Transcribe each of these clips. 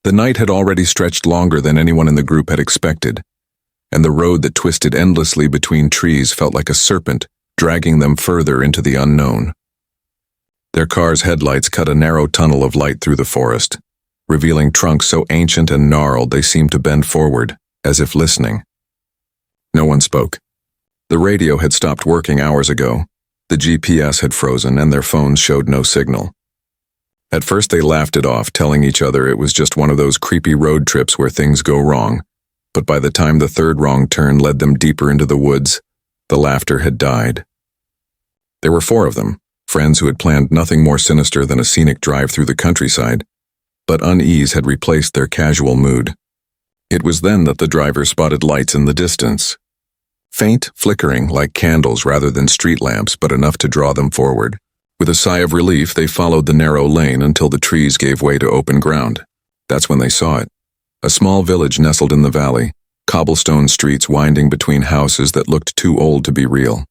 The night had already stretched longer than anyone in the group had expected, and the road that twisted endlessly between trees felt like a serpent, dragging them further into the unknown. Their car's headlights cut a narrow tunnel of light through the forest, revealing trunks so ancient and gnarled they seemed to bend forward, as if listening. No one spoke. The radio had stopped working hours ago. The GPS had frozen, and their phones showed no signal. At first they laughed it off, telling each other it was just one of those creepy road trips where things go wrong. But by the time the third wrong turn led them deeper into the woods, the laughter had died. There were 4 of them, friends who had planned nothing more sinister than a scenic drive through the countryside, but unease had replaced their casual mood. It was then that the driver spotted lights in the distance. Faint, flickering like candles rather than street lamps, but enough to draw them forward. With a sigh of relief, they followed the narrow lane until the trees gave way to open ground. That's when they saw it. A small village nestled in the valley, cobblestone streets winding between houses that looked too old to be real.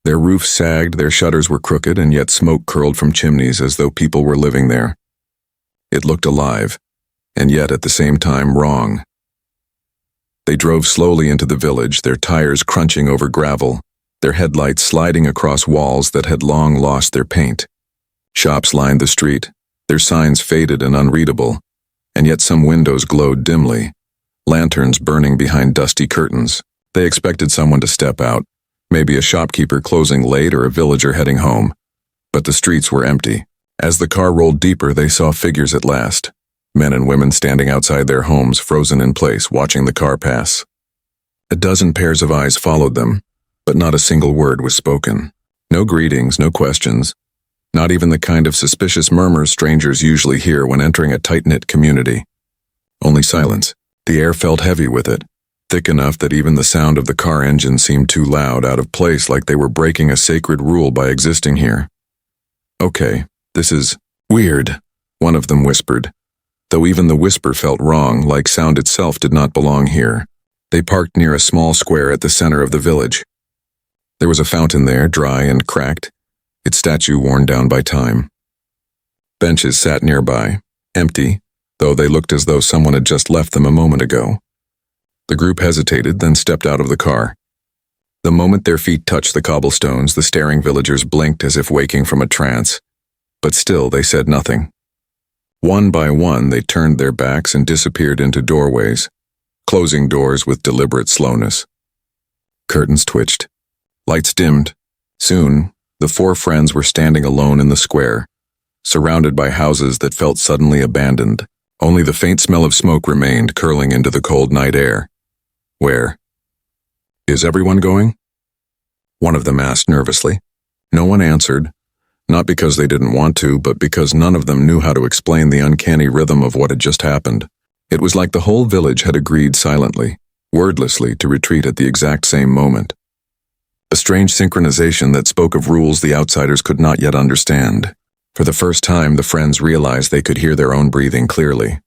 Their roofs sagged, their shutters were crooked, and yet smoke curled from chimneys as though people were living there. It looked alive, and yet at the same time wrong. They drove slowly into the village, their tires crunching over gravel, their headlights sliding across walls that had long lost their paint. Shops lined the street, their signs faded and unreadable, and yet some windows glowed dimly, lanterns burning behind dusty curtains. They expected someone to step out, maybe a shopkeeper closing late or a villager heading home. But the streets were empty. As the car rolled deeper, they saw figures at last. Men and women standing outside their homes, frozen in place, watching the car pass. A dozen pairs of eyes followed them, but not a single word was spoken. No greetings, no questions, not even the kind of suspicious murmurs strangers usually hear when entering a tight-knit community. Only silence. The air felt heavy with it, thick enough that even the sound of the car engine seemed too loud, out of place, like they were breaking a sacred rule by existing here. "Okay, this is weird," one of them whispered, though even the whisper felt wrong, like sound itself did not belong here. They parked near a small square at the center of the village. There was a fountain there, dry and cracked, its statue worn down by time. Benches sat nearby, empty, though they looked as though someone had just left them a moment ago. The group hesitated, then stepped out of the car. The moment their feet touched the cobblestones, the staring villagers blinked as if waking from a trance, but still they said nothing. One by one, they turned their backs and disappeared into doorways, closing doors with deliberate slowness. Curtains twitched. Lights dimmed. Soon, the 4 friends were standing alone in the square, surrounded by houses that felt suddenly abandoned. Only the faint smell of smoke remained, curling into the cold night air. "Where is everyone going?" one of them asked nervously. No one answered. Not because they didn't want to, but because none of them knew how to explain the uncanny rhythm of what had just happened. It was like the whole village had agreed silently, wordlessly, to retreat at the exact same moment. A strange synchronization that spoke of rules the outsiders could not yet understand. For the first time, the friends realized they could hear their own breathing clearly.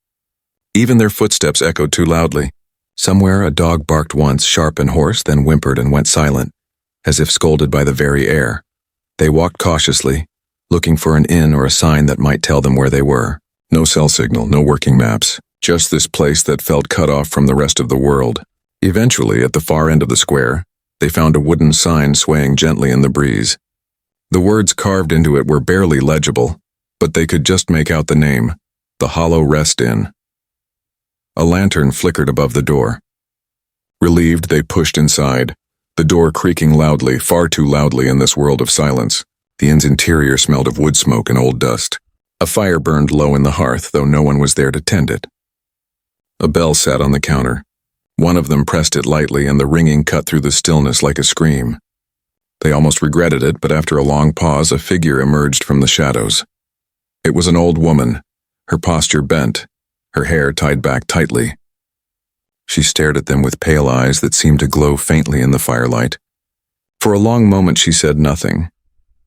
Even their footsteps echoed too loudly. Somewhere a dog barked once, sharp and hoarse, then whimpered and went silent, as if scolded by the very air. They walked cautiously, looking for an inn or a sign that might tell them where they were. No cell signal, no working maps, just this place that felt cut off from the rest of the world. Eventually, at the far end of the square, they found a wooden sign swaying gently in the breeze. The words carved into it were barely legible, but they could just make out the name, the Hollow Rest Inn. A lantern flickered above the door. Relieved, they pushed inside, the door creaking loudly, far too loudly in this world of silence. The inn's interior smelled of wood smoke and old dust. A fire burned low in the hearth, though no one was there to tend it. A bell sat on the counter. One of them pressed it lightly, and the ringing cut through the stillness like a scream. They almost regretted it, but after a long pause, a figure emerged from the shadows. It was an old woman, her posture bent, her hair tied back tightly. She stared at them with pale eyes that seemed to glow faintly in the firelight. For a long moment she said nothing,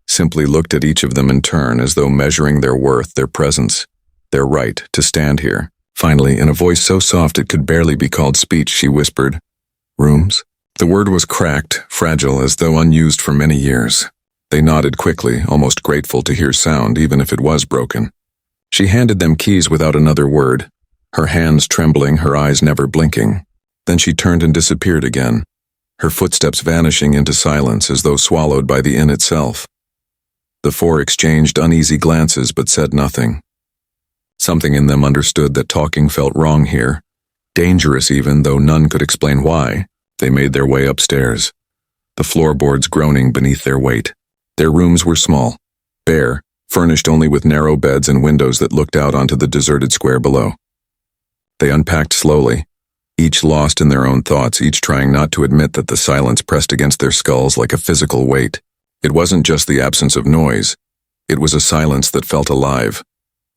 simply looked at each of them in turn as though measuring their worth, their presence, their right to stand here. Finally, in a voice so soft it could barely be called speech, she whispered, "Rooms?" The word was cracked, fragile, as though unused for many years. They nodded quickly, almost grateful to hear sound, even if it was broken. She handed them keys without another word, her hands trembling, her eyes never blinking. Then she turned and disappeared again, her footsteps vanishing into silence as though swallowed by the inn itself. The four exchanged uneasy glances but said nothing. Something in them understood that talking felt wrong here, dangerous even, though none could explain why. They made their way upstairs, the floorboards groaning beneath their weight. Their rooms were small, bare, furnished only with narrow beds and windows that looked out onto the deserted square below. They unpacked slowly, each lost in their own thoughts, each trying not to admit that the silence pressed against their skulls like a physical weight. It wasn't just the absence of noise, it was a silence that felt alive,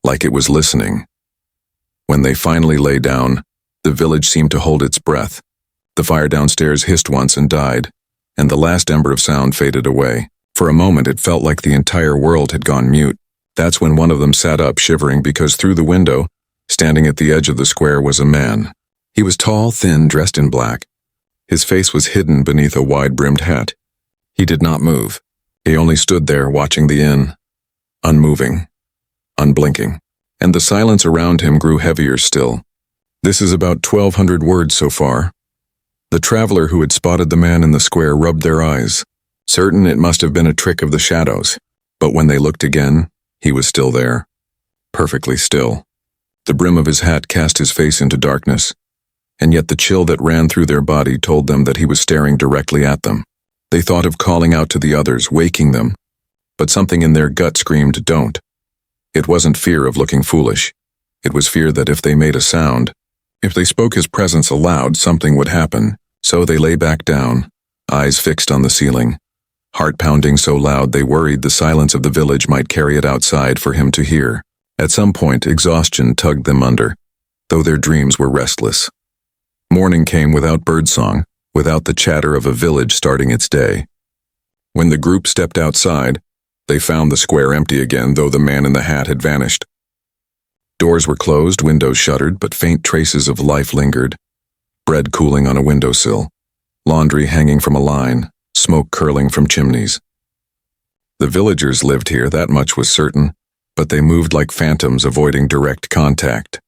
like it was listening. When they finally lay down, the village seemed to hold its breath. The fire downstairs hissed once and died, and the last ember of sound faded away. For a moment it felt like the entire world had gone mute. That's when one of them sat up, shivering, because through the window, standing at the edge of the square, was a man. He was tall, thin, dressed in black. His face was hidden beneath a wide-brimmed hat. He did not move. He only stood there watching the inn, unmoving, unblinking. And the silence around him grew heavier still. This is about 1,200 words so far. The traveler who had spotted the man in the square rubbed their eyes, certain it must have been a trick of the shadows. But when they looked again, he was still there, perfectly still. The brim of his hat cast his face into darkness, and yet the chill that ran through their body told them that he was staring directly at them. They thought of calling out to the others, waking them, but something in their gut screamed, "Don't." It wasn't fear of looking foolish. It was fear that if they made a sound, if they spoke his presence aloud, something would happen. So they lay back down, eyes fixed on the ceiling, heart pounding so loud they worried the silence of the village might carry it outside for him to hear. At some point, exhaustion tugged them under, though their dreams were restless. Morning came without birdsong, without the chatter of a village starting its day. When the group stepped outside, they found the square empty again, though the man in the hat had vanished. Doors were closed, windows shuttered, but faint traces of life lingered. Bread cooling on a windowsill, laundry hanging from a line, smoke curling from chimneys. The villagers lived here, that much was certain, but they moved like phantoms, avoiding direct contact.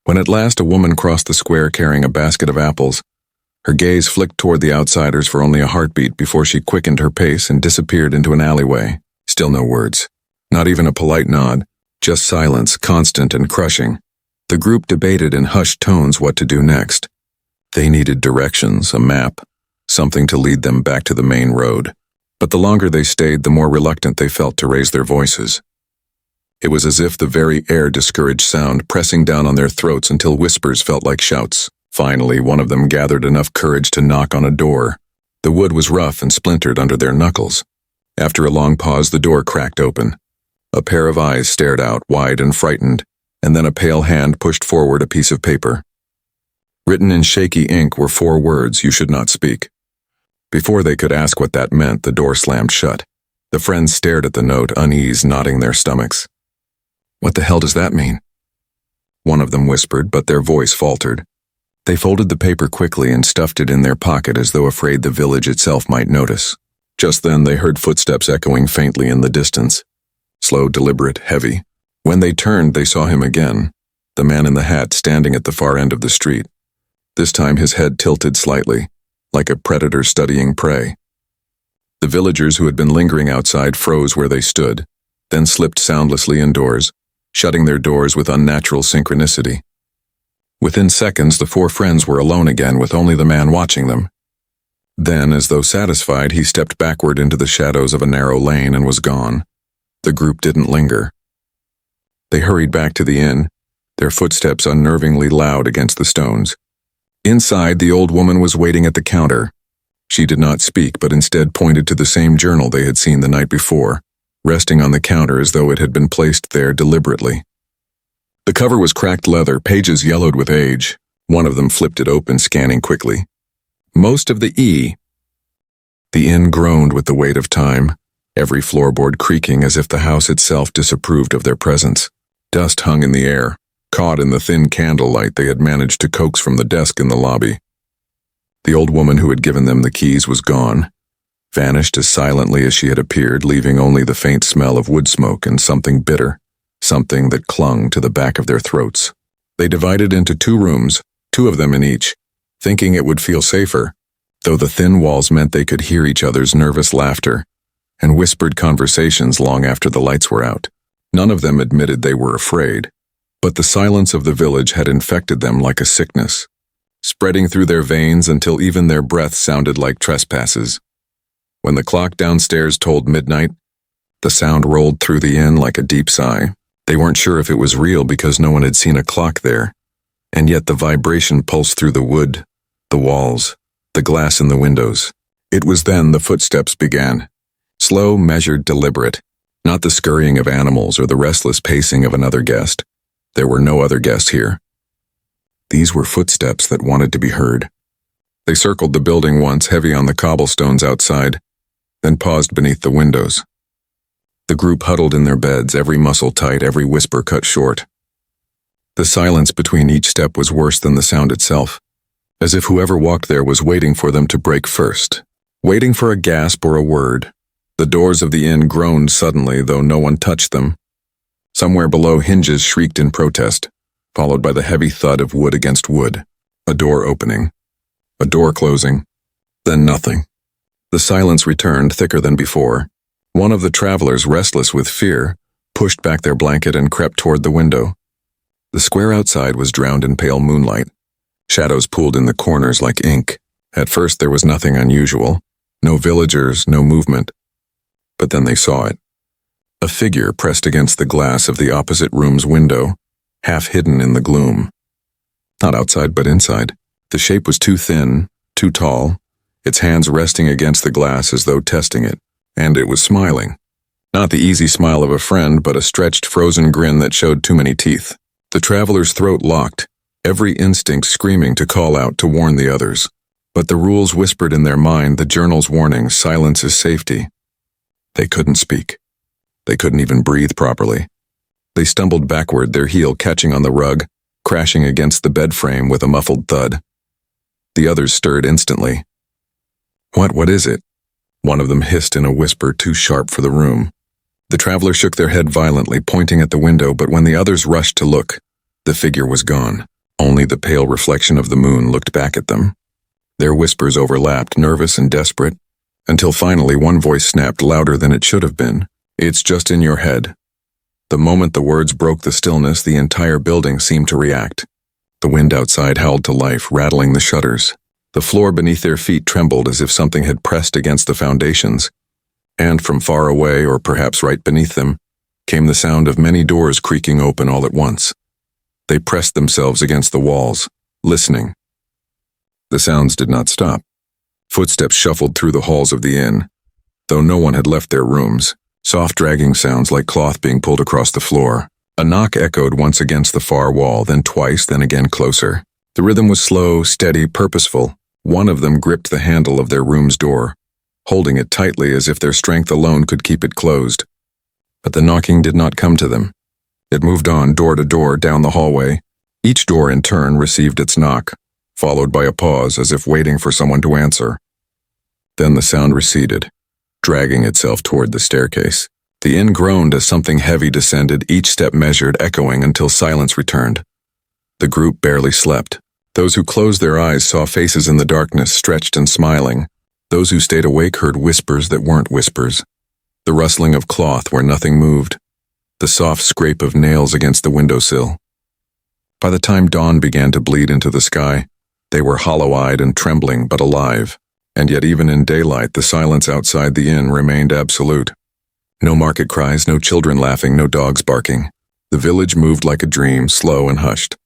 When at last a woman crossed the square carrying a basket of apples, her gaze flicked toward the outsiders for only a heartbeat before she quickened her pace and disappeared into an alleyway. Still no words, not even a polite nod, just silence, constant and crushing. The group debated in hushed tones what to do next. They needed directions, a map, something to lead them back to the main road. But the longer they stayed, the more reluctant they felt to raise their voices. It was as if the very air discouraged sound, pressing down on their throats until whispers felt like shouts. Finally, one of them gathered enough courage to knock on a door. The wood was rough and splintered under their knuckles. After a long pause, the door cracked open. A pair of eyes stared out, wide and frightened, and then a pale hand pushed forward a piece of paper. Written in shaky ink were 4 words: "You should not speak." Before they could ask what that meant, the door slammed shut. The friends stared at the note, unease knotting their stomachs. "What the hell does that mean?" One of them whispered, but their voice faltered. They folded the paper quickly and stuffed it in their pocket as though afraid the village itself might notice. Just then they heard footsteps echoing faintly in the distance. Slow, deliberate, heavy. When they turned, they saw him again, the man in the hat standing at the far end of the street. This time his head tilted slightly, like a predator studying prey. The villagers who had been lingering outside froze where they stood, then slipped soundlessly indoors, shutting their doors with unnatural synchronicity. Within seconds, the 4 friends were alone again, with only the man watching them. Then, as though satisfied, he stepped backward into the shadows of a narrow lane and was gone. The group didn't linger. They hurried back to the inn, their footsteps unnervingly loud against the stones. Inside, the old woman was waiting at the counter. She did not speak, but instead pointed to the same journal they had seen the night before, resting on the counter as though it had been placed there deliberately. The cover was cracked leather, pages yellowed with age. One of them flipped it open, scanning quickly. Most of the E. The inn groaned with the weight of time, every floorboard creaking as if the house itself disapproved of their presence. Dust hung in the air, caught in the thin candlelight they had managed to coax from the desk in the lobby. The old woman who had given them the keys was gone, vanished as silently as she had appeared, leaving only the faint smell of wood smoke and something bitter, something that clung to the back of their throats. They divided into 2 rooms, 2 of them in each, thinking it would feel safer, though the thin walls meant they could hear each other's nervous laughter and whispered conversations long after the lights were out. None of them admitted they were afraid, but the silence of the village had infected them like a sickness, spreading through their veins until even their breath sounded like trespasses. When the clock downstairs told midnight, the sound rolled through the inn like a deep sigh. They weren't sure if it was real because no one had seen a clock there, and yet the vibration pulsed through the wood, the walls, the glass in the windows. It was then the footsteps began. Slow, measured, deliberate, not the scurrying of animals or the restless pacing of another guest. There were no other guests here. These were footsteps that wanted to be heard. They circled the building once, heavy on the cobblestones outside, then paused beneath the windows. The group huddled in their beds, every muscle tight, every whisper cut short. The silence between each step was worse than the sound itself, as if whoever walked there was waiting for them to break first, waiting for a gasp or a word. The doors of the inn groaned suddenly, though no one touched them. Somewhere below, hinges shrieked in protest, followed by the heavy thud of wood against wood. A door opening, a door closing, then nothing. The silence returned, thicker than before. One of the travelers, restless with fear, pushed back their blanket and crept toward the window. The square outside was drowned in pale moonlight. Shadows pooled in the corners like ink. At first there was nothing unusual. No villagers, no movement. But then they saw it. A figure pressed against the glass of the opposite room's window, half hidden in the gloom. Not outside, but inside. The shape was too thin, too tall, its hands resting against the glass as though testing it, and it was smiling. Not the easy smile of a friend, but a stretched, frozen grin that showed too many teeth. The traveler's throat locked, every instinct screaming to call out to warn the others. But the rules whispered in their mind, the journal's warning, silence is safety. They couldn't speak. They couldn't even breathe properly. They stumbled backward, their heel catching on the rug, crashing against the bed frame with a muffled thud. The others stirred instantly. What is it? One of them hissed in a whisper too sharp for the room. The traveler shook their head violently, pointing at the window, but when the others rushed to look, the figure was gone. Only the pale reflection of the moon looked back at them. Their whispers overlapped, nervous and desperate, until finally one voice snapped louder than it should have been. It's just in your head. The moment the words broke the stillness, the entire building seemed to react. The wind outside howled to life, rattling the shutters. The floor beneath their feet trembled as if something had pressed against the foundations. And from far away, or perhaps right beneath them, came the sound of many doors creaking open all at once. They pressed themselves against the walls, listening. The sounds did not stop. Footsteps shuffled through the halls of the inn, though no one had left their rooms. Soft dragging sounds like cloth being pulled across the floor. A knock echoed once against the far wall, then twice, then again closer. The rhythm was slow, steady, purposeful. One of them gripped the handle of their room's door, holding it tightly as if their strength alone could keep it closed. But the knocking did not come to them. It moved on, door to door, down the hallway. Each door in turn received its knock, followed by a pause as if waiting for someone to answer. Then the sound receded, dragging itself toward the staircase. The inn groaned as something heavy descended, each step measured, echoing until silence returned. The group barely slept. Those who closed their eyes saw faces in the darkness, stretched and smiling. Those who stayed awake heard whispers that weren't whispers. The rustling of cloth where nothing moved. The soft scrape of nails against the windowsill. By the time dawn began to bleed into the sky, they were hollow-eyed and trembling but alive. And yet even in daylight, the silence outside the inn remained absolute. No market cries, no children laughing, no dogs barking. The village moved like a dream, slow and hushed.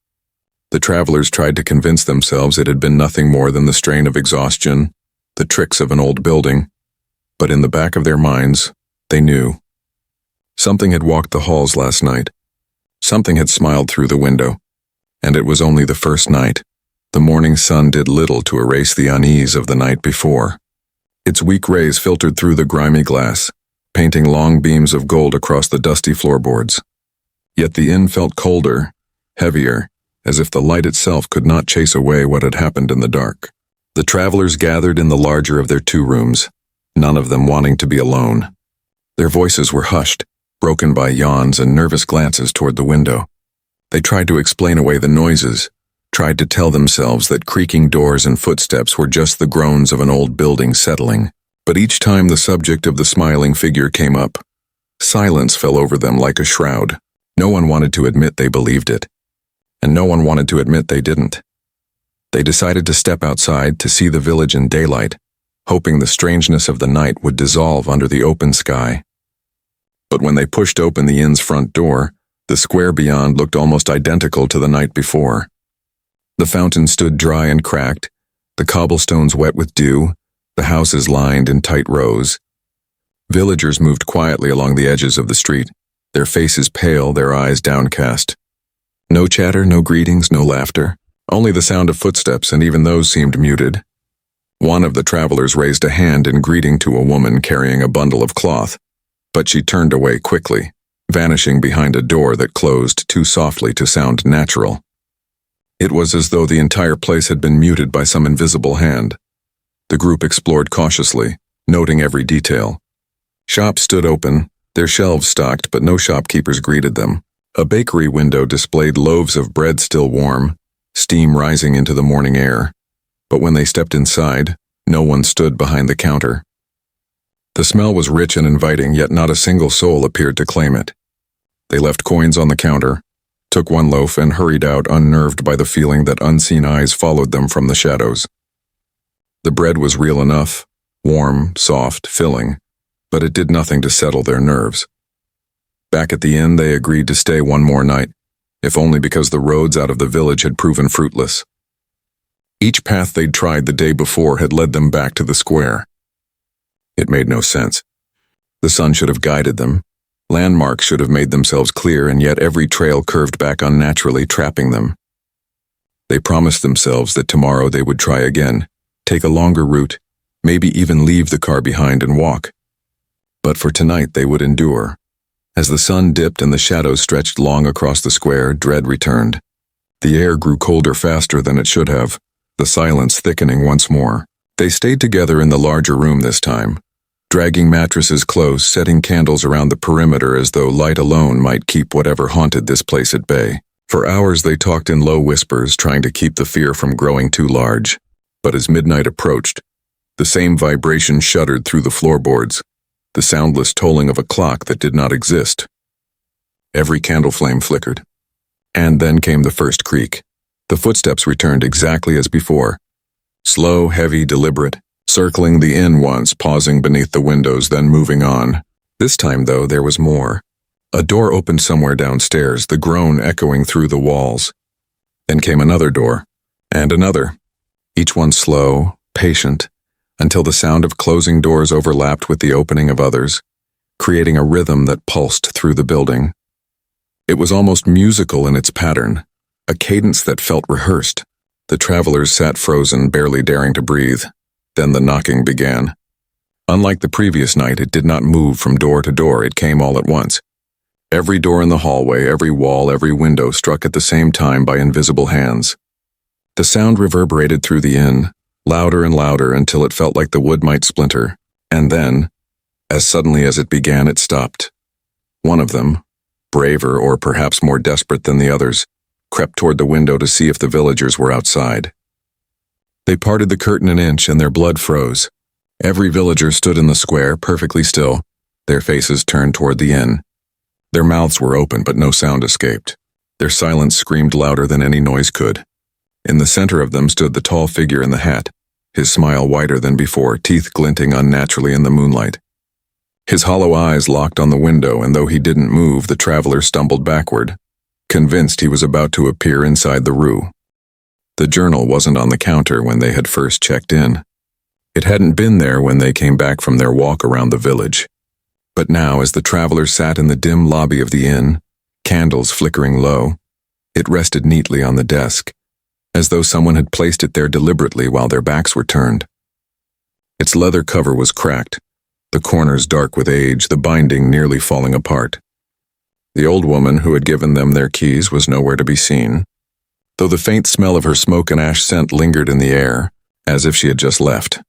The travelers tried to convince themselves it had been nothing more than the strain of exhaustion, the tricks of an old building. But in the back of their minds, they knew. Something had walked the halls last night. Something had smiled through the window. And it was only the first night. The morning sun did little to erase the unease of the night before. Its weak rays filtered through the grimy glass, painting long beams of gold across the dusty floorboards. Yet the inn felt colder, heavier, as if the light itself could not chase away what had happened in the dark. The travelers gathered in the larger of their 2 rooms, none of them wanting to be alone. Their voices were hushed, broken by yawns and nervous glances toward the window. They tried to explain away the noises, tried to tell themselves that creaking doors and footsteps were just the groans of an old building settling. But each time the subject of the smiling figure came up, silence fell over them like a shroud. No one wanted to admit they believed it, and no one wanted to admit they didn't. They decided to step outside to see the village in daylight, hoping the strangeness of the night would dissolve under the open sky. But when they pushed open the inn's front door, the square beyond looked almost identical to the night before. The fountain stood dry and cracked, the cobblestones wet with dew, the houses lined in tight rows. Villagers moved quietly along the edges of the street, their faces pale, their eyes downcast. No chatter, no greetings, no laughter, only the sound of footsteps, and even those seemed muted. One of the travelers raised a hand in greeting to a woman carrying a bundle of cloth, but she turned away quickly, vanishing behind a door that closed too softly to sound natural. It was as though the entire place had been muted by some invisible hand. The group explored cautiously, noting every detail. Shops stood open, their shelves stocked, but no shopkeepers greeted them. A bakery window displayed loaves of bread still warm, steam rising into the morning air. But when they stepped inside, no one stood behind the counter. The smell was rich and inviting, yet not a single soul appeared to claim it. They left coins on the counter, took one loaf, and hurried out, unnerved by the feeling that unseen eyes followed them from the shadows. The bread was real enough, warm, soft, filling, but it did nothing to settle their nerves. Back at the inn, they agreed to stay one more night, if only because the roads out of the village had proven fruitless. Each path they'd tried the day before had led them back to the square. It made no sense. The sun should have guided them. Landmarks should have made themselves clear, and yet every trail curved back unnaturally, trapping them. They promised themselves that tomorrow they would try again, take a longer route, maybe even leave the car behind and walk. But for tonight they would endure. As the sun dipped and the shadows stretched long across the square, dread returned. The air grew colder faster than it should have, the silence thickening once more. They stayed together in the larger room this time, dragging mattresses close, setting candles around the perimeter as though light alone might keep whatever haunted this place at bay. For hours they talked in low whispers, trying to keep the fear from growing too large. But as midnight approached, the same vibration shuddered through the floorboards, the soundless tolling of a clock that did not exist. Every candle flame flickered. And then came the first creak. The footsteps returned exactly as before. Slow, heavy, deliberate, circling the inn once, pausing beneath the windows, then moving on. This time, though, there was more. A door opened somewhere downstairs, the groan echoing through the walls. Then came another door, and another, each one slow, patient, until the sound of closing doors overlapped with the opening of others, creating a rhythm that pulsed through the building. It was almost musical in its pattern, a cadence that felt rehearsed. The travelers sat frozen, barely daring to breathe. Then the knocking began. Unlike the previous night, it did not move from door to door, it came all at once. Every door in the hallway, every wall, every window struck at the same time by invisible hands. The sound reverberated through the inn, louder and louder until it felt like the wood might splinter. And then, as suddenly as it began, it stopped. One of them, braver or perhaps more desperate than the others, crept toward the window to see if the villagers were outside. They parted the curtain an inch and their blood froze. Every villager stood in the square, perfectly still, their faces turned toward the inn. Their mouths were open, but no sound escaped. Their silence screamed louder than any noise could. In the center of them stood the tall figure in the hat, his smile wider than before, teeth glinting unnaturally in the moonlight. His hollow eyes locked on the window, and though he didn't move, the traveler stumbled backward, convinced he was about to appear inside the room. The journal wasn't on the counter when they had first checked in. It hadn't been there when they came back from their walk around the village. But now, as the travelers sat in the dim lobby of the inn, candles flickering low, it rested neatly on the desk, as though someone had placed it there deliberately while their backs were turned. Its leather cover was cracked, the corners dark with age, the binding nearly falling apart. The old woman who had given them their keys was nowhere to be seen, though the faint smell of her smoke and ash scent lingered in the air, as if she had just left.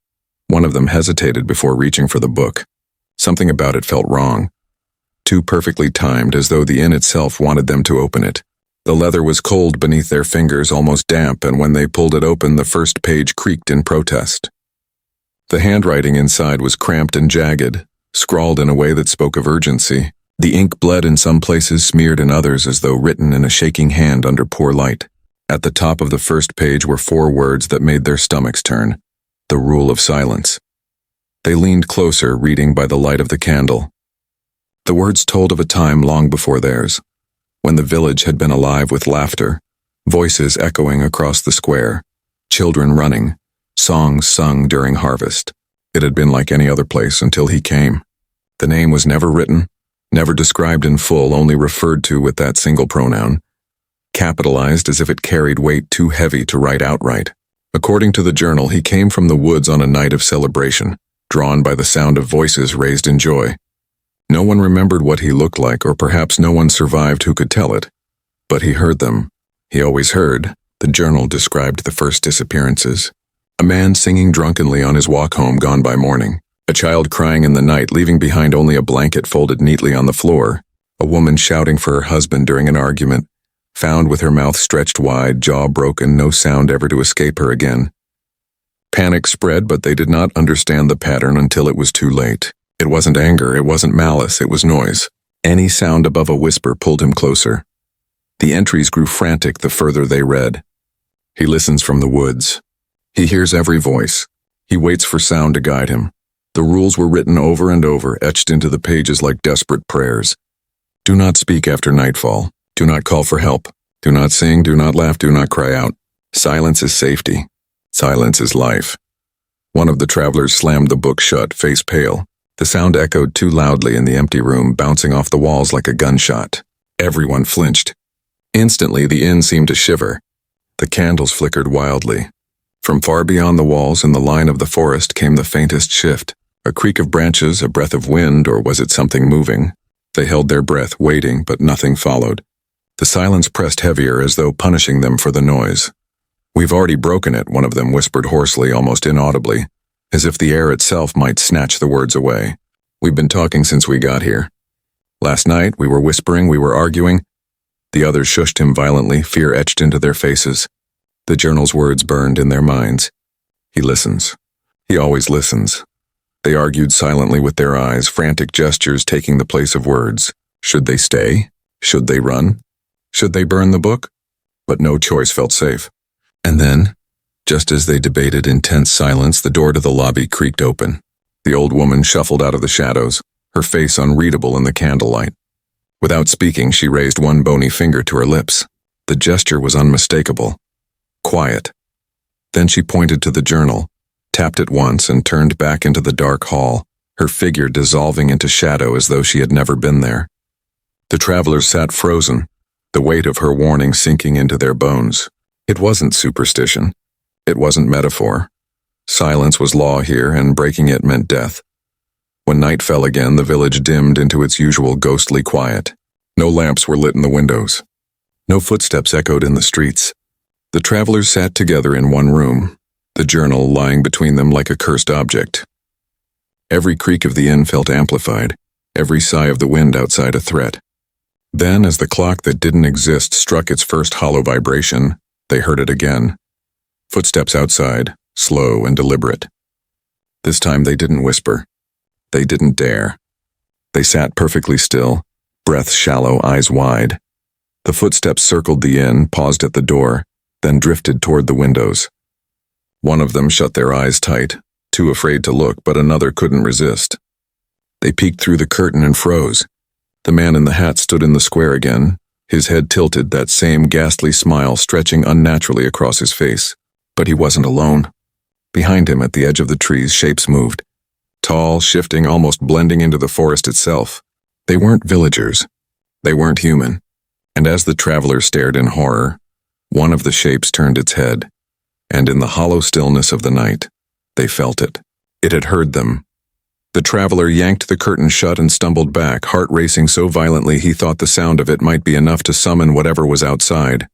One of them hesitated before reaching for the book. Something about it felt wrong, too perfectly timed, as though the inn itself wanted them to open it. The leather was cold beneath their fingers, almost damp, and when they pulled it open, the first page creaked in protest. The handwriting inside was cramped and jagged, scrawled in a way that spoke of urgency. The ink bled in some places, smeared in others as though written in a shaking hand under poor light. At the top of the first page were 4 words that made their stomachs turn: the rule of silence. They leaned closer, reading by the light of the candle. The words told of a time long before theirs, when the village had been alive with laughter, voices echoing across the square, children running, songs sung during harvest. It had been like any other place until he came. The name was never written, never described in full, only referred to with that single pronoun, capitalized as if it carried weight too heavy to write outright. According to the journal, he came from the woods on a night of celebration, drawn by the sound of voices raised in joy. No one remembered what he looked like, or perhaps no one survived who could tell it. But he heard them. He always heard. The journal described the first disappearances. A man singing drunkenly on his walk home, gone by morning. A child crying in the night, leaving behind only a blanket folded neatly on the floor. A woman shouting for her husband during an argument, found with her mouth stretched wide, jaw broken, no sound ever to escape her again. Panic spread, but they did not understand the pattern until it was too late. It wasn't anger, it wasn't malice, it was noise. Any sound above a whisper pulled him closer. The entries grew frantic the further they read. He listens from the woods. He hears every voice. He waits for sound to guide him. The rules were written over and over, etched into the pages like desperate prayers. Do not speak after nightfall. Do not call for help. Do not sing, do not laugh, do not cry out. Silence is safety. Silence is life. One of the travelers slammed the book shut, face pale. The sound echoed too loudly in the empty room, bouncing off the walls like a gunshot. Everyone flinched. Instantly, the inn seemed to shiver. The candles flickered wildly. From far beyond the walls in the line of the forest came the faintest shift. A creak of branches, a breath of wind, or was it something moving? They held their breath, waiting, but nothing followed. The silence pressed heavier, as though punishing them for the noise. We've already broken it, one of them whispered hoarsely, almost inaudibly, as if the air itself might snatch the words away. We've been talking since we got here. Last night, we were whispering, we were arguing. The others shushed him violently, fear etched into their faces. The journal's words burned in their minds. He listens. He always listens. They argued silently with their eyes, frantic gestures taking the place of words. Should they stay? Should they run? Should they burn the book? But no choice felt safe. And then, just as they debated in tense silence, the door to the lobby creaked open. The old woman shuffled out of the shadows, her face unreadable in the candlelight. Without speaking, she raised one bony finger to her lips. The gesture was unmistakable. Quiet. Then she pointed to the journal, tapped it once, and turned back into the dark hall, her figure dissolving into shadow as though she had never been there. The travelers sat frozen, the weight of her warning sinking into their bones. It wasn't superstition. It wasn't metaphor. Silence was law here, and breaking it meant death. When night fell again, the village dimmed into its usual ghostly quiet. No lamps were lit in the windows. No footsteps echoed in the streets. The travelers sat together in one room, the journal lying between them like a cursed object. Every creak of the inn felt amplified, every sigh of the wind outside a threat. Then, as the clock that didn't exist struck its first hollow vibration, they heard it again. Footsteps outside, slow and deliberate. This time they didn't whisper. They didn't dare. They sat perfectly still, breath shallow, eyes wide. The footsteps circled the inn, paused at the door, then drifted toward the windows. One of them shut their eyes tight, too afraid to look, but another couldn't resist. They peeked through the curtain and froze. The man in the hat stood in the square again, his head tilted, that same ghastly smile stretching unnaturally across his face. But he wasn't alone. Behind him, at the edge of the trees, shapes moved. Tall, shifting, almost blending into the forest itself. They weren't villagers. They weren't human. And as the travelers stared in horror, one of the shapes turned its head, and in the hollow stillness of the night, they felt it. It had heard them. The traveler yanked the curtain shut and stumbled back, heart racing so violently he thought the sound of it might be enough to summon whatever was outside.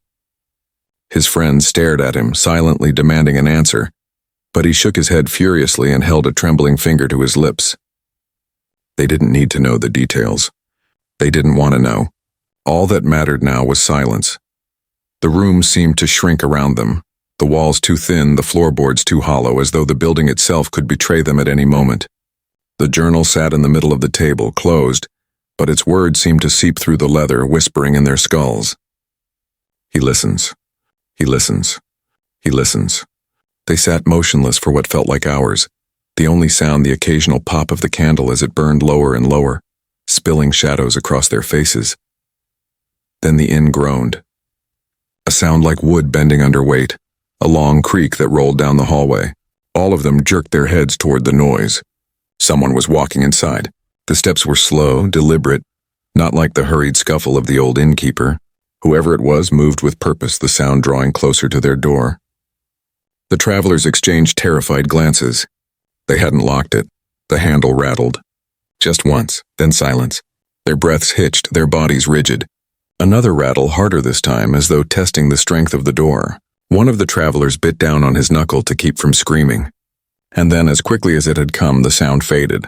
His friend stared at him, silently demanding an answer, but he shook his head furiously and held a trembling finger to his lips. They didn't need to know the details. They didn't want to know. All that mattered now was silence. The room seemed to shrink around them, the walls too thin, the floorboards too hollow, as though the building itself could betray them at any moment. The journal sat in the middle of the table, closed, but its words seemed to seep through the leather, whispering in their skulls. He listens. He listens. He listens. They sat motionless for what felt like hours, the only sound the occasional pop of the candle as it burned lower and lower, spilling shadows across their faces. Then the inn groaned. A sound like wood bending under weight, a long creak that rolled down the hallway. All of them jerked their heads toward the noise. Someone was walking inside. The steps were slow, deliberate, not like the hurried scuffle of the old innkeeper. Whoever it was moved with purpose, the sound drawing closer to their door. The travelers exchanged terrified glances. They hadn't locked it. The handle rattled. Just once, then silence. Their breaths hitched, their bodies rigid. Another rattle, harder this time, as though testing the strength of the door. One of the travelers bit down on his knuckle to keep from screaming. And then, as quickly as it had come, the sound faded.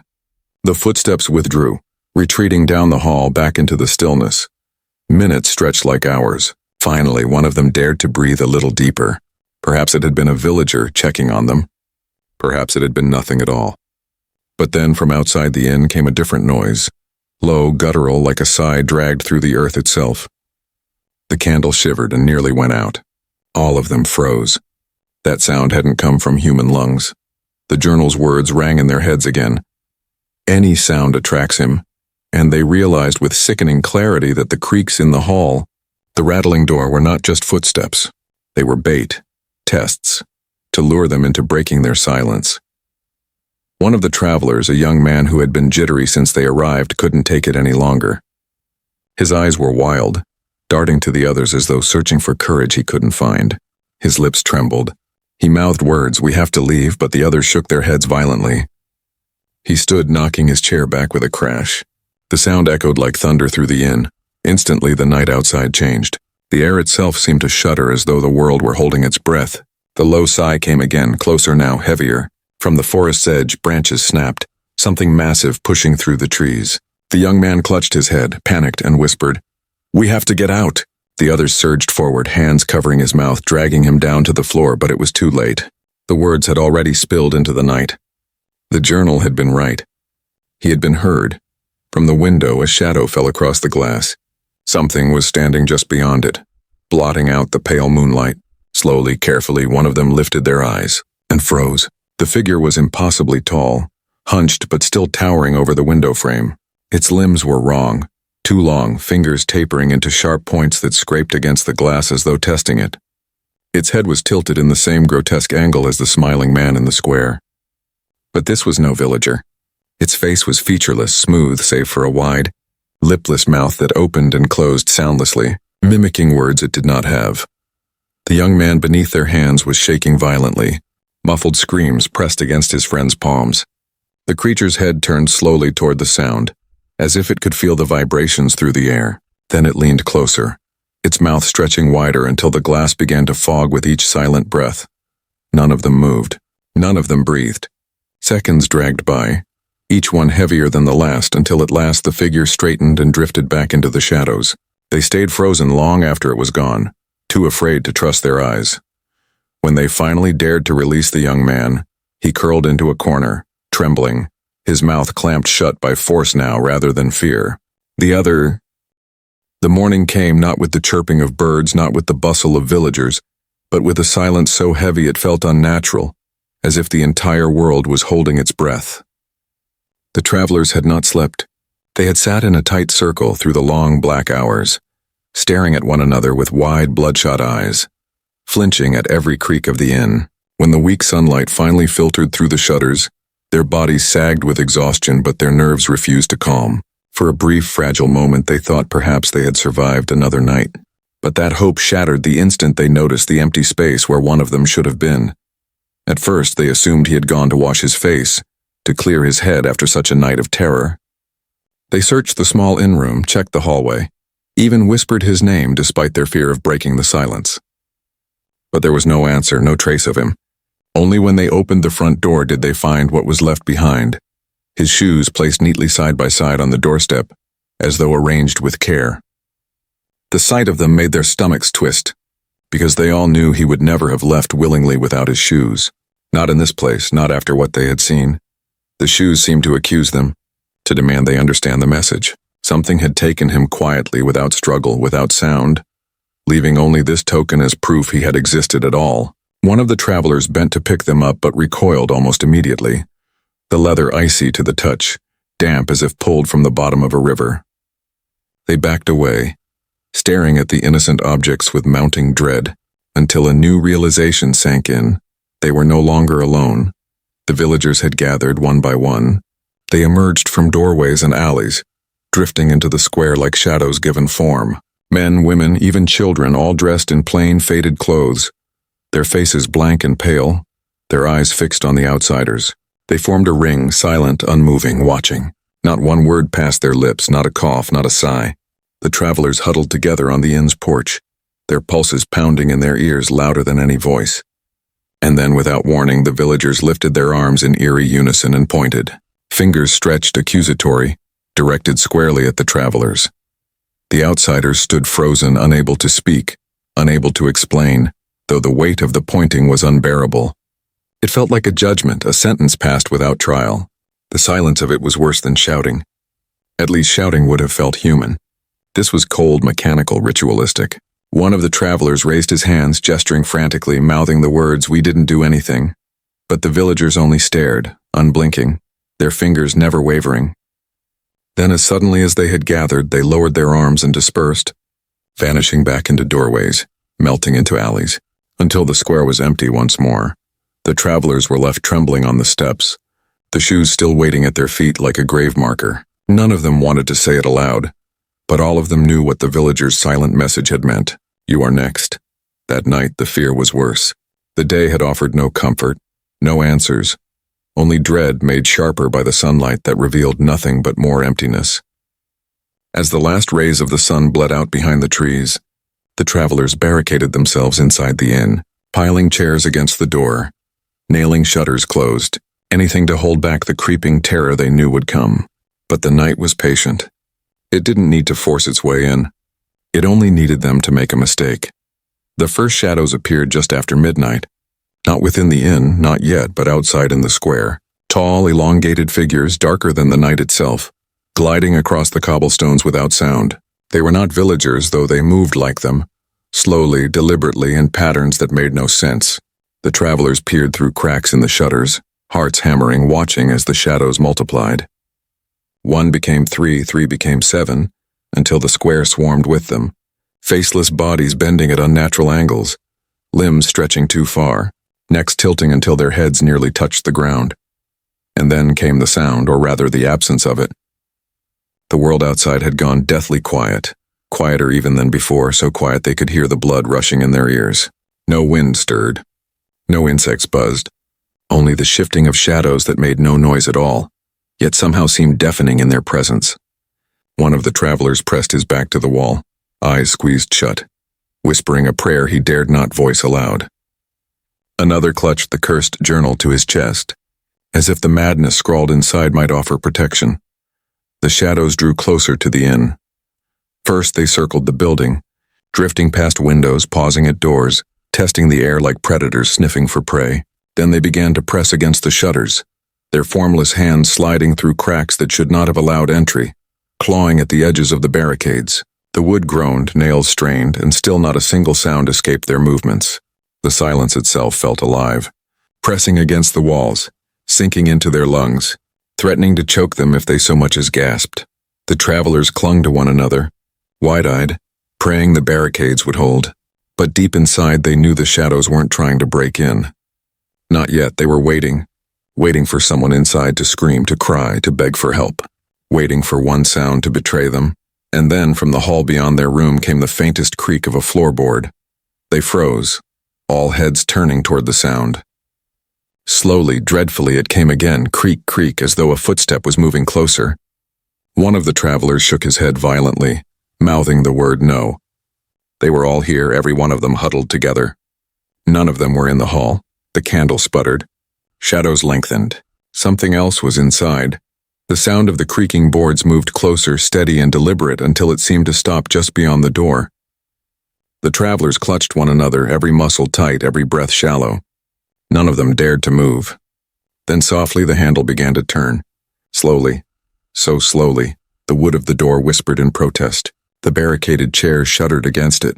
The footsteps withdrew, retreating down the hall back into the stillness. Minutes stretched like hours. Finally, one of them dared to breathe a little deeper. Perhaps it had been a villager checking on them. Perhaps it had been nothing at all. But then from outside the inn came a different noise, low, guttural, like a sigh dragged through the earth itself. The candle shivered and nearly went out. All of them froze. That sound hadn't come from human lungs. The journal's words rang in their heads again. Any sound attracts him, and they realized with sickening clarity that the creaks in the hall, the rattling door, were not just footsteps. They were bait, tests, to lure them into breaking their silence. One of the travelers, a young man who had been jittery since they arrived, couldn't take it any longer. His eyes were wild, darting to the others as though searching for courage he couldn't find. His lips trembled. He mouthed words, "We have to leave," but the others shook their heads violently. He stood, knocking his chair back with a crash. The sound echoed like thunder through the inn. Instantly, the night outside changed. The air itself seemed to shudder as though the world were holding its breath. The low sigh came again, closer now, heavier. From the forest's edge, branches snapped, something massive pushing through the trees. The young man clutched his head, panicked, and whispered, "We have to get out." The others surged forward, hands covering his mouth, dragging him down to the floor, but it was too late. The words had already spilled into the night. The journal had been right. He had been heard. From the window, a shadow fell across the glass. Something was standing just beyond it, blotting out the pale moonlight. Slowly, carefully, one of them lifted their eyes and froze. The figure was impossibly tall, hunched but still towering over the window frame. Its limbs were wrong, too long, fingers tapering into sharp points that scraped against the glass as though testing it. Its head was tilted in the same grotesque angle as the smiling man in the square. But this was no villager. Its face was featureless, smooth save for a wide, lipless mouth that opened and closed soundlessly, mimicking words it did not have. The young man beneath their hands was shaking violently. Muffled screams pressed against his friend's palms. The creature's head turned slowly toward the sound, as if it could feel the vibrations through the air. Then it leaned closer, its mouth stretching wider until the glass began to fog with each silent breath. None of them moved. None of them breathed. Seconds dragged by, each one heavier than the last, until at last the figure straightened and drifted back into the shadows. They stayed frozen long after it was gone, too afraid to trust their eyes. When they finally dared to release the young man, he curled into a corner, trembling, his mouth clamped shut by force now rather than fear. The morning came not with the chirping of birds, not with the bustle of villagers, but with a silence so heavy it felt unnatural, as if the entire world was holding its breath. The travelers had not slept. They had sat in a tight circle through the long black hours, staring at one another with wide, bloodshot eyes, flinching at every creak of the inn. When the weak sunlight finally filtered through the shutters, their bodies sagged with exhaustion, but their nerves refused to calm. For a brief, fragile moment, they thought perhaps they had survived another night. But that hope shattered the instant they noticed the empty space where one of them should have been. At first, they assumed he had gone to wash his face, to clear his head after such a night of terror. They searched the small inn room, checked the hallway, even whispered his name despite their fear of breaking the silence. But there was no answer, no trace of him. Only when they opened the front door did they find what was left behind. His shoes placed neatly side by side on the doorstep, as though arranged with care. The sight of them made their stomachs twist. because they all knew he would never have left willingly without his shoes. Not in this place, not after what they had seen. The shoes seemed to accuse them, to demand they understand the message. Something had taken him quietly, without struggle, without sound, leaving only this token as proof he had existed at all. One of the travelers bent to pick them up but recoiled almost immediately, the leather icy to the touch, damp as if pulled from the bottom of a river. They backed away, staring at the innocent objects with mounting dread, until a new realization sank in. They were no longer alone. The villagers had gathered one by one. They emerged from doorways and alleys, drifting into the square like shadows given form. Men, women, even children, all dressed in plain, faded clothes, their faces blank and pale, their eyes fixed on the outsiders. They formed a ring, silent, unmoving, watching. Not one word passed their lips, not a cough, not a sigh. The travelers huddled together on the inn's porch, their pulses pounding in their ears louder than any voice. And then, without warning, the villagers lifted their arms in eerie unison and pointed. Fingers stretched accusatory, directed squarely at the travelers. The outsiders stood frozen, unable to speak, unable to explain, though the weight of the pointing was unbearable. It felt like a judgment, a sentence passed without trial. The silence of it was worse than shouting. At least shouting would have felt human. This was cold, mechanical, ritualistic. One of the travelers raised his hands, gesturing frantically, mouthing the words, "We didn't do anything." But the villagers only stared, unblinking, their fingers never wavering. Then, as suddenly as they had gathered, they lowered their arms and dispersed, vanishing back into doorways, melting into alleys, until the square was empty once more. The travelers were left trembling on the steps, the shoes still waiting at their feet like a grave marker. None of them wanted to say it aloud, but all of them knew what the villagers' silent message had meant. You are next. That night, the fear was worse. The day had offered no comfort, no answers, only dread made sharper by the sunlight that revealed nothing but more emptiness. As the last rays of the sun bled out behind the trees, the travelers barricaded themselves inside the inn, piling chairs against the door, nailing shutters closed, anything to hold back the creeping terror they knew would come. But the night was patient. It didn't need to force its way in. It only needed them to make a mistake. The first shadows appeared just after midnight. Not within the inn, not yet, but outside in the square. Tall, elongated figures, darker than the night itself, gliding across the cobblestones without sound. They were not villagers, though they moved like them, slowly, deliberately, in patterns that made no sense. The travelers peered through cracks in the shutters, hearts hammering, watching as the shadows multiplied. 1 became 3, 3 became 7, until the square swarmed with them, faceless bodies bending at unnatural angles, limbs stretching too far, necks tilting until their heads nearly touched the ground. And then came the sound, or rather the absence of it. The world outside had gone deathly quiet, quieter even than before, so quiet they could hear the blood rushing in their ears. No wind stirred. No insects buzzed. Only the shifting of shadows that made no noise at all, yet somehow seemed deafening in their presence. One of the travelers pressed his back to the wall, eyes squeezed shut, whispering a prayer he dared not voice aloud. Another clutched the cursed journal to his chest, as if the madness scrawled inside might offer protection. The shadows drew closer to the inn. First they circled the building, drifting past windows, pausing at doors, testing the air like predators sniffing for prey. Then they began to press against the shutters, their formless hands sliding through cracks that should not have allowed entry, clawing at the edges of the barricades. The wood groaned, nails strained, and still not a single sound escaped their movements. The silence itself felt alive, pressing against the walls, sinking into their lungs, threatening to choke them if they so much as gasped. The travelers clung to one another, wide-eyed, praying the barricades would hold. But deep inside they knew the shadows weren't trying to break in. Not yet. They were waiting for someone inside to scream, to cry, to beg for help, waiting for one sound to betray them. And then from the hall beyond their room came the faintest creak of a floorboard. They froze, all heads turning toward the sound. Slowly, dreadfully, it came again, creak, creak, as though a footstep was moving closer. One of the travelers shook his head violently, mouthing the word no. They were all here, every one of them huddled together. None of them were in the hall. The candle sputtered. Shadows lengthened. Something else was inside. The sound of the creaking boards moved closer, steady and deliberate, until it seemed to stop just beyond the door. The travelers clutched one another, every muscle tight, every breath shallow. None of them dared to move. Then softly the handle began to turn. Slowly, so slowly, the wood of the door whispered in protest. The barricaded chairs shuddered against it,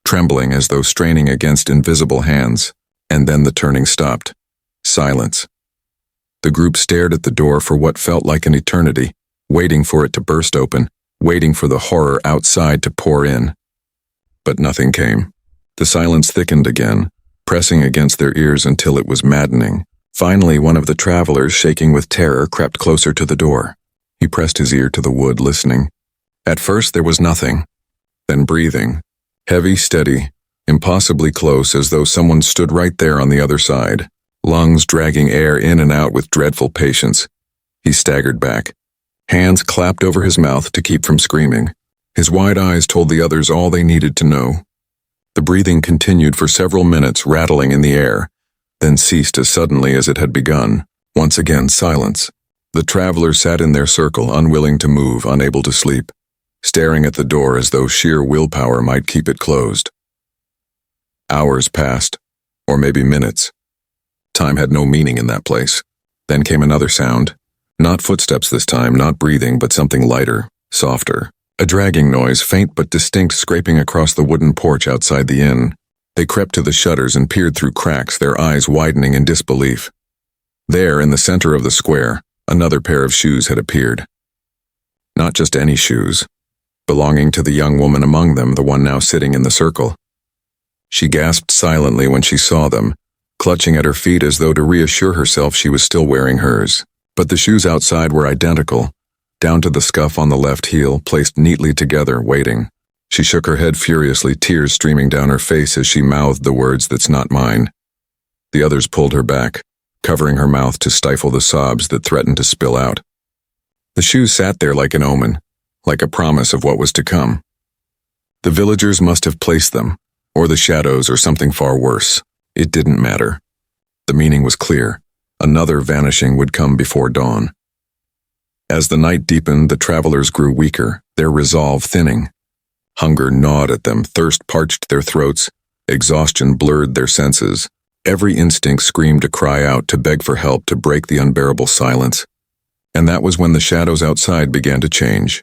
trembling as though straining against invisible hands. And then the turning stopped. Silence. The group stared at the door for what felt like an eternity, waiting for it to burst open, waiting for the horror outside to pour in. But nothing came. The silence thickened again, pressing against their ears until it was maddening. Finally, one of the travelers, shaking with terror, crept closer to the door. He pressed his ear to the wood, listening. At first there was nothing. Then breathing. Heavy, steady, impossibly close, as though someone stood right there on the other side, lungs dragging air in and out with dreadful patience. He staggered back. Hands clapped over his mouth to keep from screaming. His wide eyes told the others all they needed to know. The breathing continued for several minutes, rattling in the air, then ceased as suddenly as it had begun. Once again, silence. The travelers sat in their circle, unwilling to move, unable to sleep, staring at the door as though sheer willpower might keep it closed. Hours passed, or maybe minutes. Time had no meaning in that place. Then came another sound. Not footsteps this time, not breathing, but something lighter, softer. A dragging noise, faint but distinct, scraping across the wooden porch outside the inn. They crept to the shutters and peered through cracks, their eyes widening in disbelief. There, in the center of the square, another pair of shoes had appeared. Not just any shoes, belonging to the young woman among them, the one now sitting in the circle. She gasped silently when she saw them, clutching at her feet as though to reassure herself she was still wearing hers. But the shoes outside were identical, down to the scuff on the left heel, placed neatly together, waiting. She shook her head furiously, tears streaming down her face as she mouthed the words, "That's not mine." The others pulled her back, covering her mouth to stifle the sobs that threatened to spill out. The shoes sat there like an omen, like a promise of what was to come. The villagers must have placed them, or the shadows, or something far worse. It didn't matter. The meaning was clear. Another vanishing would come before dawn. As the night deepened, the travelers grew weaker, their resolve thinning. Hunger gnawed at them, thirst parched their throats, exhaustion blurred their senses. Every instinct screamed to cry out, to beg for help, to break the unbearable silence. And that was when the shadows outside began to change.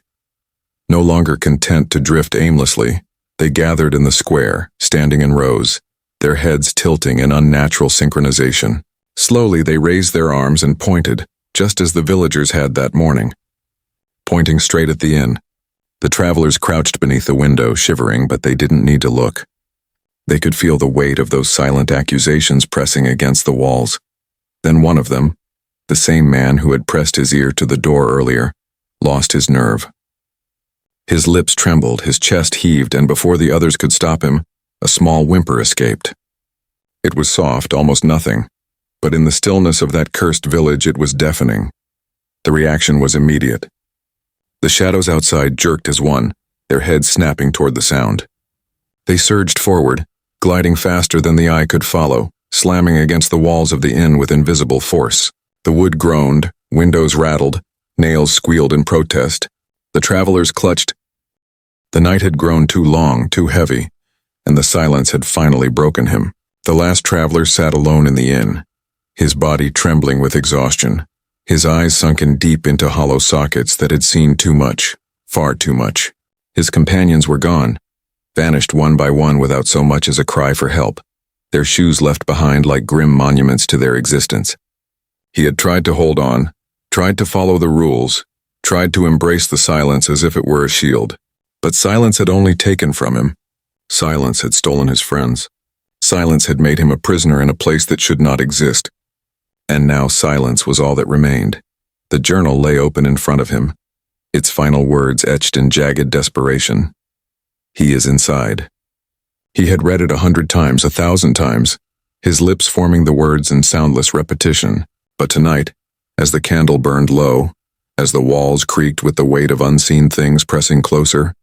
No longer content to drift aimlessly, they gathered in the square, standing in rows, their heads tilting in unnatural synchronization. Slowly they raised their arms and pointed, just as the villagers had that morning. Pointing straight at the inn. The travelers crouched beneath the window, shivering, but they didn't need to look. They could feel the weight of those silent accusations pressing against the walls. Then one of them, the same man who had pressed his ear to the door earlier, lost his nerve. His lips trembled, his chest heaved, and before the others could stop him, a small whimper escaped. It was soft, almost nothing, but in the stillness of that cursed village it was deafening. The reaction was immediate. The shadows outside jerked as one, their heads snapping toward the sound. They surged forward, gliding faster than the eye could follow, slamming against the walls of the inn with invisible force. The wood groaned, windows rattled, nails squealed in protest. The travelers clutched. The night had grown too long, too heavy, and the silence had finally broken him. The last traveler sat alone in the inn, his body trembling with exhaustion, his eyes sunken deep into hollow sockets that had seen too much, far too much. His companions were gone, vanished one by one without so much as a cry for help, their shoes left behind like grim monuments to their existence. He had tried to hold on, tried to follow the rules, tried to embrace the silence as if it were a shield. But silence had only taken from him. Silence had stolen his friends. Silence had made him a prisoner in a place that should not exist. And now silence was all that remained. The journal lay open in front of him, its final words etched in jagged desperation. He is inside. He had read it 100 times, 1,000 times, his lips forming the words in soundless repetition. But tonight, as the candle burned low, as the walls creaked with the weight of unseen things pressing closer,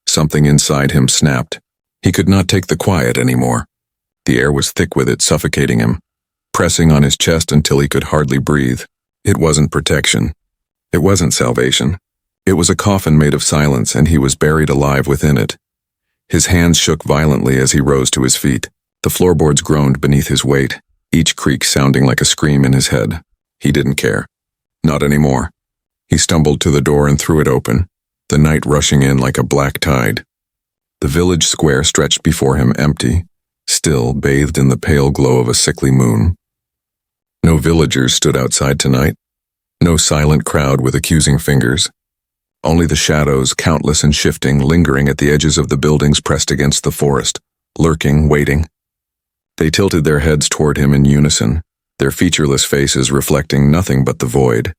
something inside him snapped. He could not take the quiet anymore. The air was thick with it, suffocating him, pressing on his chest until he could hardly breathe. It wasn't protection. It wasn't salvation. It was a coffin made of silence, and he was buried alive within it. His hands shook violently as he rose to his feet. The floorboards groaned beneath his weight, each creak sounding like a scream in his head. He didn't care. Not anymore. He stumbled to the door and threw it open, the night rushing in like a black tide. The village square stretched before him empty, still bathed in the pale glow of a sickly moon. No villagers stood outside tonight. No silent crowd with accusing fingers. Only the shadows, countless and shifting, lingering at the edges of the buildings pressed against the forest, lurking, waiting. They tilted their heads toward him in unison, their featureless faces reflecting nothing but the void.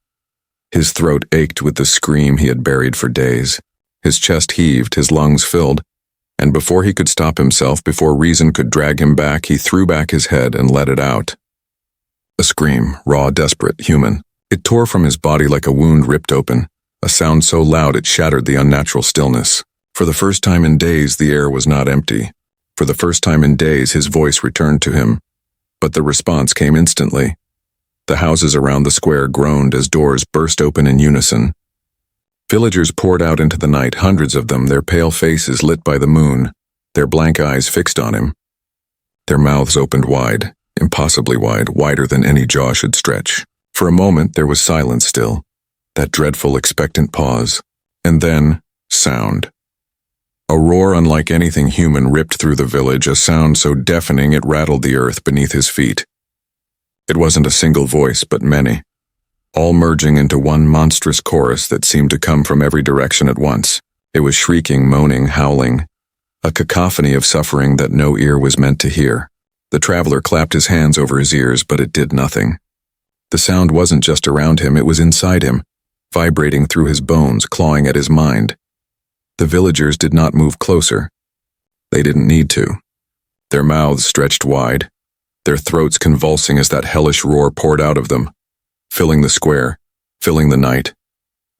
His throat ached with the scream he had buried for days. His chest heaved, his lungs filled, and before he could stop himself, before reason could drag him back, he threw back his head and let it out. A scream, raw, desperate, human. It tore from his body like a wound ripped open, a sound so loud it shattered the unnatural stillness. For the first time in days, the air was not empty. For the first time in days, his voice returned to him. But the response came instantly. The houses around the square groaned as doors burst open in unison. Villagers poured out into the night, hundreds of them, their pale faces lit by the moon, their blank eyes fixed on him. Their mouths opened wide, impossibly wide, wider than any jaw should stretch. For a moment there was silence still, that dreadful expectant pause, and then sound. A roar unlike anything human ripped through the village, a sound so deafening it rattled the earth beneath his feet. It wasn't a single voice, but many, all merging into one monstrous chorus that seemed to come from every direction at once. It was shrieking, moaning, howling, a cacophony of suffering that no ear was meant to hear. The traveler clapped his hands over his ears, but it did nothing. The sound wasn't just around him, it was inside him, vibrating through his bones, clawing at his mind. The villagers did not move closer. They didn't need to. Their mouths stretched wide, their throats convulsing as that hellish roar poured out of them, filling the square, filling the night,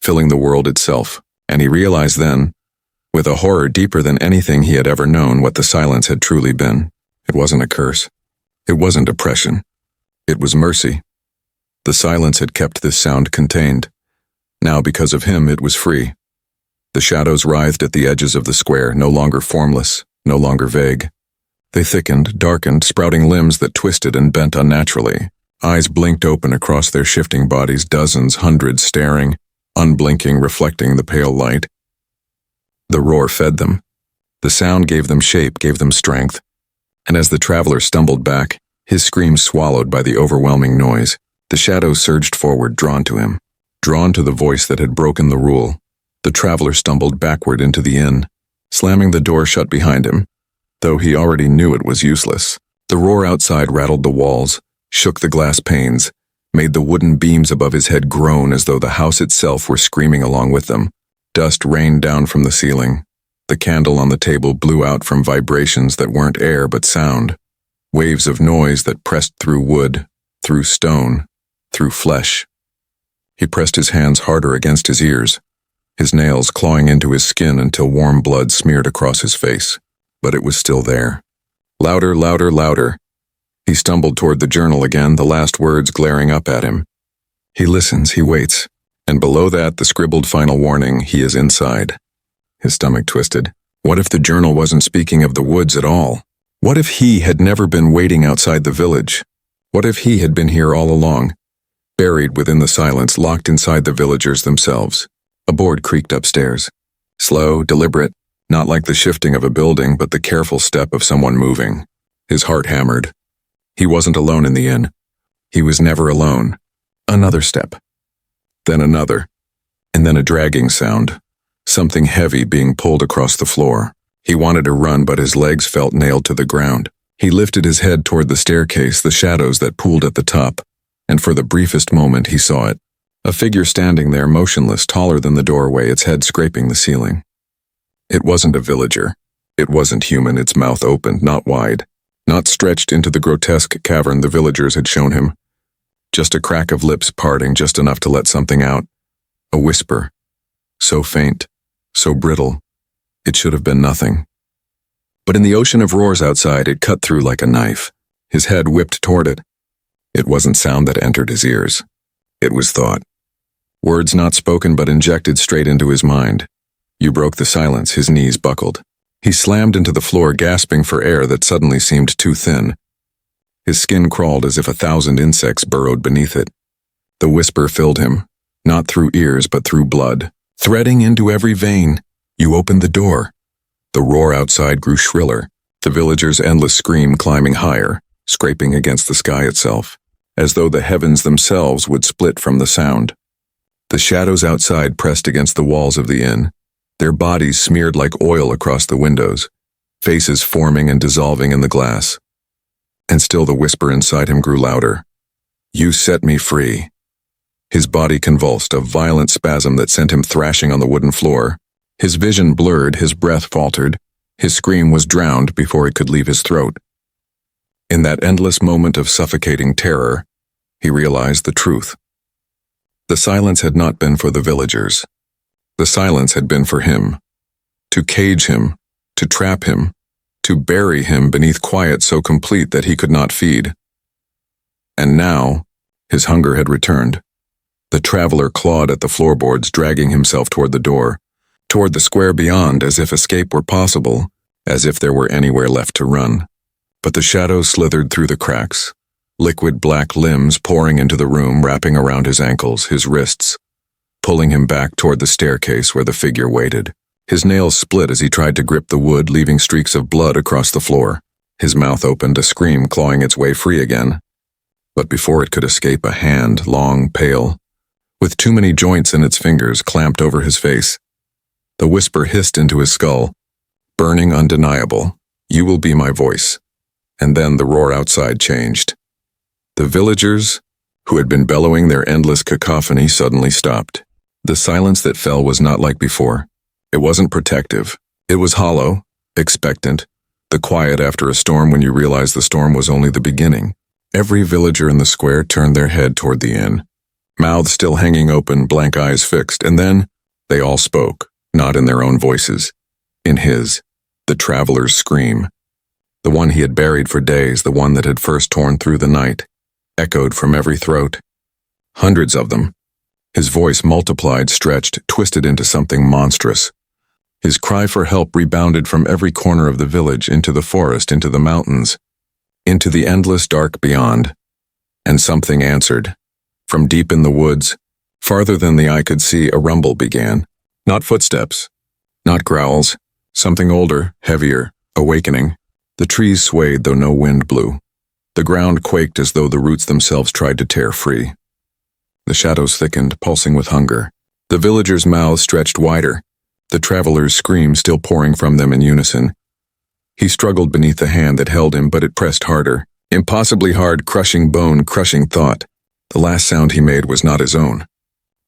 filling the world itself. And he realized then, with a horror deeper than anything he had ever known, what the silence had truly been. It wasn't a curse. It wasn't oppression. It was mercy. The silence had kept this sound contained. Now, because of him, it was free. The shadows writhed at the edges of the square, no longer formless, no longer vague. They thickened, darkened, sprouting limbs that twisted and bent unnaturally. Eyes blinked open across their shifting bodies, dozens, hundreds staring, unblinking, reflecting the pale light. The roar fed them. The sound gave them shape, gave them strength. And as the traveler stumbled back, his scream swallowed by the overwhelming noise, the shadows surged forward, drawn to him, drawn to the voice that had broken the rule. The traveler stumbled backward into the inn, slamming the door shut behind him, though he already knew it was useless. The roar outside rattled the walls, shook the glass panes, made the wooden beams above his head groan as though the house itself were screaming along with them. Dust rained down from the ceiling. The candle on the table blew out from vibrations that weren't air but sound, waves of noise that pressed through wood, through stone, through flesh. He pressed his hands harder against his ears, his nails clawing into his skin until warm blood smeared across his face. But it was still there. Louder, louder, louder. He stumbled toward the journal again, the last words glaring up at him. He listens, he waits, and below that the scribbled final warning, he is inside. His stomach twisted. What if the journal wasn't speaking of the woods at all? What if he had never been waiting outside the village? What if he had been here all along, buried within the silence, locked inside the villagers themselves? A board creaked upstairs. Slow, deliberate, not like the shifting of a building, but the careful step of someone moving. His heart hammered. He wasn't alone in the inn. He was never alone. Another step. Then another. And then a dragging sound. Something heavy being pulled across the floor. He wanted to run, but his legs felt nailed to the ground. He lifted his head toward the staircase, the shadows that pooled at the top, and for the briefest moment he saw it. A figure standing there, motionless, taller than the doorway, its head scraping the ceiling. It wasn't a villager. It wasn't human, its mouth opened, not wide, not stretched into the grotesque cavern the villagers had shown him. Just a crack of lips parting, just enough to let something out. A whisper. So faint, so brittle, it should have been nothing. But in the ocean of roars outside, it cut through like a knife. His head whipped toward it. It wasn't sound that entered his ears. It was thought. Words not spoken but injected straight into his mind. You broke the silence, his knees buckled. He slammed into the floor, gasping for air that suddenly seemed too thin. His skin crawled as if 1,000 insects burrowed beneath it. The whisper filled him, not through ears but through blood, threading into every vein. "You opened the door." The roar outside grew shriller, the villagers' endless scream climbing higher, scraping against the sky itself, as though the heavens themselves would split from the sound. The shadows outside pressed against the walls of the inn, their bodies smeared like oil across the windows, faces forming and dissolving in the glass. And still the whisper inside him grew louder. "You set me free." His body convulsed, a violent spasm that sent him thrashing on the wooden floor. His vision blurred, his breath faltered, his scream was drowned before it could leave his throat. In that endless moment of suffocating terror, he realized the truth. The silence had not been for the villagers. The silence had been for him. To cage him, to trap him, to bury him beneath quiet so complete that he could not feed. And now, his hunger had returned. The traveler clawed at the floorboards, dragging himself toward the door, toward the square beyond, as if escape were possible, as if there were anywhere left to run. But the shadows slithered through the cracks, liquid black limbs pouring into the room, wrapping around his ankles, his wrists, pulling him back toward the staircase where the figure waited. His nails split as he tried to grip the wood, leaving streaks of blood across the floor. His mouth opened, a scream clawing its way free again. But before it could escape, a hand, long, pale, with too many joints in its fingers, clamped over his face. The whisper hissed into his skull, burning, undeniable. "You will be my voice." And then the roar outside changed. The villagers, who had been bellowing their endless cacophony, suddenly stopped. The silence that fell was not like before. It wasn't protective. It was hollow, expectant, the quiet after a storm when you realize the storm was only the beginning. Every villager in the square turned their head toward the inn, mouths still hanging open, blank eyes fixed, and then they all spoke, not in their own voices. In his, the traveler's scream. The one he had buried for days, the one that had first torn through the night, echoed from every throat. Hundreds of them. His voice multiplied, stretched, twisted into something monstrous. His cry for help rebounded from every corner of the village, into the forest, into the mountains, into the endless dark beyond. And something answered. From deep in the woods, farther than the eye could see, a rumble began. Not footsteps, not growls, something older, heavier, awakening. The trees swayed though no wind blew. The ground quaked as though the roots themselves tried to tear free. The shadows thickened, pulsing with hunger. The villagers' mouths stretched wider, the traveler's scream still pouring from them in unison. He struggled beneath the hand that held him, but it pressed harder. Impossibly hard, crushing bone, crushing thought. The last sound he made was not his own.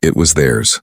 It was theirs.